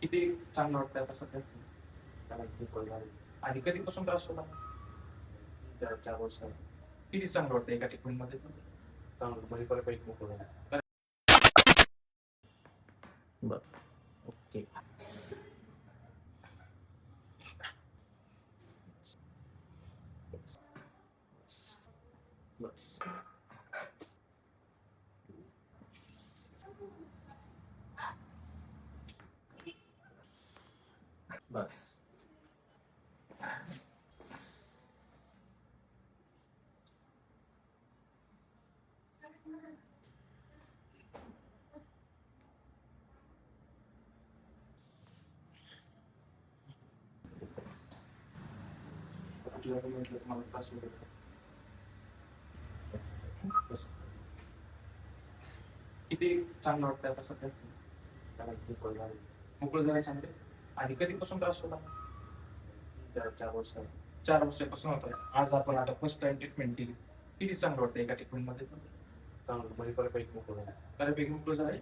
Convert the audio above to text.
किती चांगलं वाटतं आता सध्या? त्याला खूप वेळ झाला. आणि कधीपासून त्रास होता? 4 वर्ष झाली. किती चांगलं वाटतं एका ट्रीटमेंटमध्ये? चांगलं म्हणजे बऱ्यापैकी मोकळं झालं. बरं. ओके. बस. बस. तुझ्याकडे म्हटलं तर मला त्रास होत होता. बस. किती चांगलं वाटतं आता सध्या? त्याला खूप वेळ झाला. मोकळं झालं सांगते. आणि कधीपासून त्रास होता? 4 वर्ष झाली. 4 वर्षापासून होता. आज आपण आता फर्स्ट टाइम ट्रीटमेंट केली. किती चांगलं वाटतं एका ट्रीटमेंटमध्ये? चांगलं म्हणजे बऱ्यापैकी मोकळं झालं. बऱ्यापैकी मोकळं झालंय.